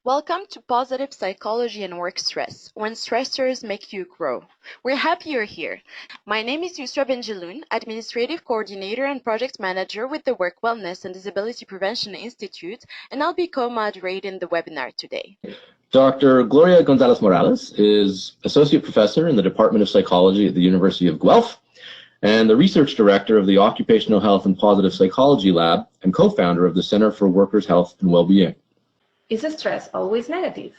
Welcome to Positive Psychology and Work Stress, when stressors make you grow. We're happy you're here. My name is Yusra Benjeloun, Administrative Coordinator and Project Manager with the Work Wellness and Disability Prevention Institute, and I'll be co-moderating the webinar today. Dr. Gloria González-Morales is Associate Professor in the Department of Psychology at the University of Guelph and the Research Director of the Occupational Health and Positive Psychology Lab and co-founder of the Center for Workers' Health and Wellbeing. Is stress always negative?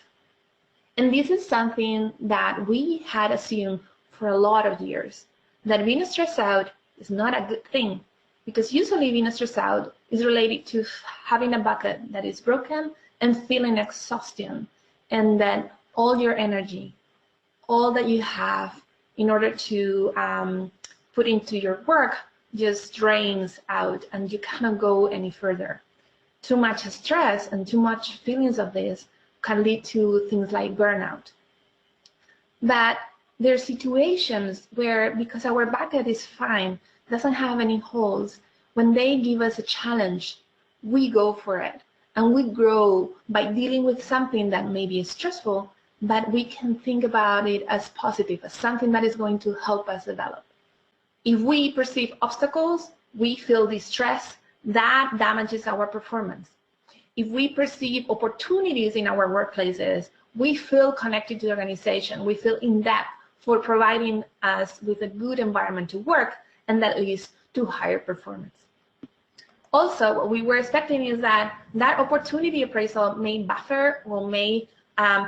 And this is something that we had assumed for a lot of years, that being stressed out is not a good thing, because usually being stressed out is related to having a bucket that is broken and feeling exhaustion, and that all your energy, all that you have in order to put into your work just drains out and you cannot go any further. Too much stress and too much feelings of this can lead to things like burnout. But there are situations where, because our bucket is fine, doesn't have any holes, when they give us a challenge, we go for it. And we grow by dealing with something that maybe is stressful, but we can think about it as positive, as something that is going to help us develop. If we perceive obstacles, we feel distress, that damages our performance. If we perceive opportunities in our workplaces, we feel connected to the organization. We feel in depth for providing us with a good environment to work, and that leads to higher performance. Also, what we were expecting is that opportunity appraisal may buffer or may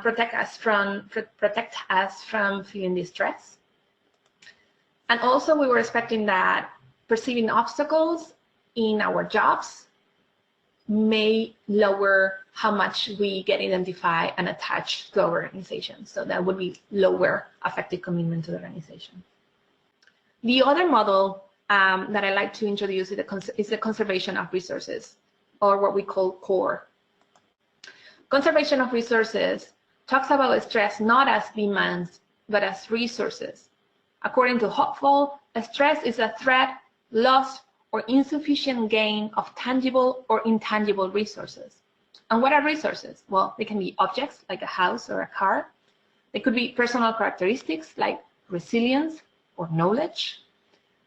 protect us from feeling distress. And also, we were expecting that perceiving obstacles in our jobs may lower how much we get identified and attached to our organization. So that would be lower affective commitment to the organization. The other model that I like to introduce is the conservation of resources, or what we call CORE. Conservation of resources talks about stress not as demands, but as resources. According to Hopeful, stress is a threat, loss, or insufficient gain of tangible or intangible resources. And what are resources? Well, they can be objects like a house or a car. They could be personal characteristics like resilience or knowledge.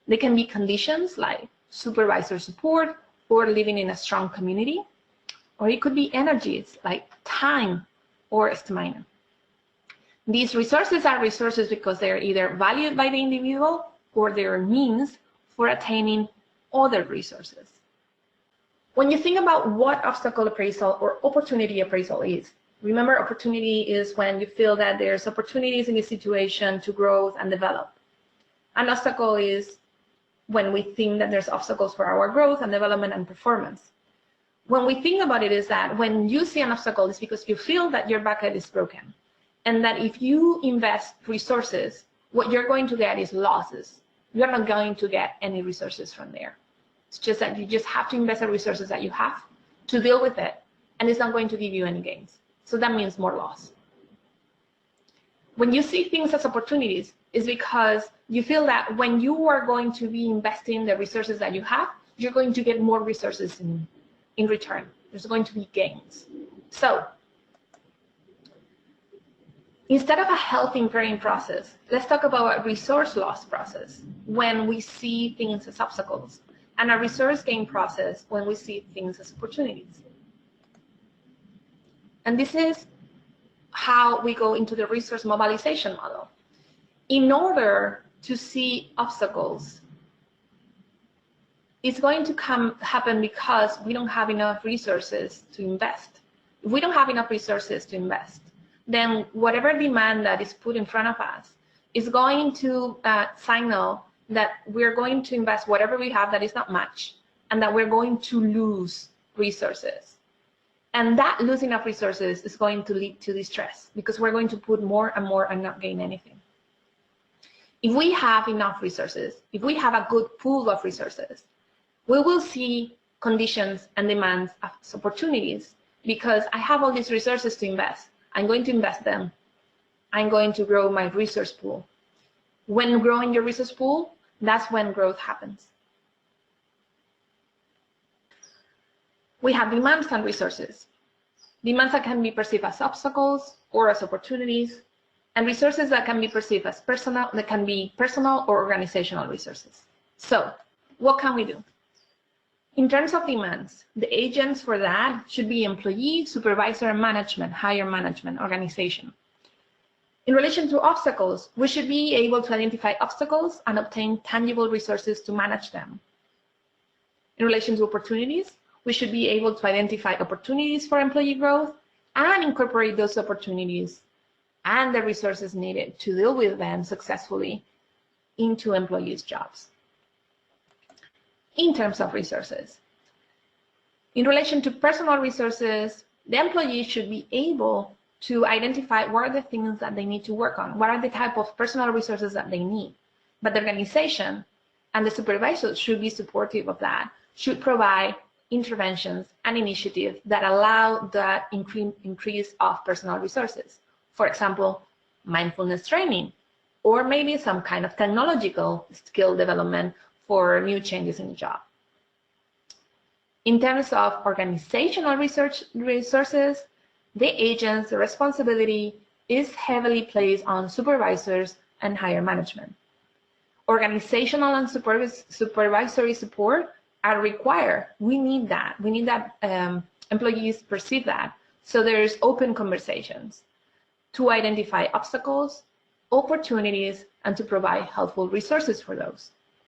They can be conditions like supervisor support or living in a strong community. Or it could be energies like time or stamina. These resources are resources because they are either valued by the individual or they are means for attaining other resources. When you think about what obstacle appraisal or opportunity appraisal is, remember, opportunity is when you feel that there's opportunities in the situation to grow and develop. An obstacle is when we think that there's obstacles for our growth and development and performance. When we think about it is that when you see an obstacle, it's because you feel that your bucket is broken, and that if you invest resources, what you're going to get is losses. You're not going to get any resources from there. It's just that you just have to invest the resources that you have to deal with it, and it's not going to give you any gains. So that means more loss. When you see things as opportunities, it's because you feel that when you are going to be investing the resources that you have, you're going to get more resources in return. There's going to be gains. So instead of a health impairing process, let's talk about a resource loss process when we see things as obstacles, and a resource gain process when we see things as opportunities. And this is how we go into the resource mobilization model. In order to see obstacles, it's going to happen because we don't have enough resources to invest. If we don't have enough resources to invest, then whatever demand that is put in front of us is going to signal that we're going to invest whatever we have that is not much, and that we're going to lose resources. And that losing of resources is going to lead to distress, because we're going to put more and more and not gain anything. If we have enough resources, if we have a good pool of resources, we will see conditions and demands as opportunities, because I have all these resources to invest. I'm going to invest them. I'm going to grow my resource pool. When growing your resource pool, that's when growth happens. We have demands on resources. demands that can be perceived as obstacles or as opportunities, and resources that can be perceived as personal, that can be personal or organizational resources. So, what can we do? In terms of demands, the agents for that should be employee, supervisor, and management, higher management, organization. In relation to obstacles, we should be able to identify obstacles and obtain tangible resources to manage them. In relation to opportunities, we should be able to identify opportunities for employee growth and incorporate those opportunities and the resources needed to deal with them successfully into employees' jobs. In terms of resources, in relation to personal resources, the employee should be able to identify what are the things that they need to work on, what are the type of personal resources that they need. But the organization and the supervisors should be supportive of that, should provide interventions and initiatives that allow that increase of personal resources. For example, mindfulness training, or maybe some kind of technological skill development for new changes in the job. In terms of organizational resources, the agents, the responsibility is heavily placed on supervisors and higher management. Organizational and supervisory support are required. We need that. We need that employees perceive that. So there's open conversations to identify obstacles, opportunities, and to provide helpful resources for those.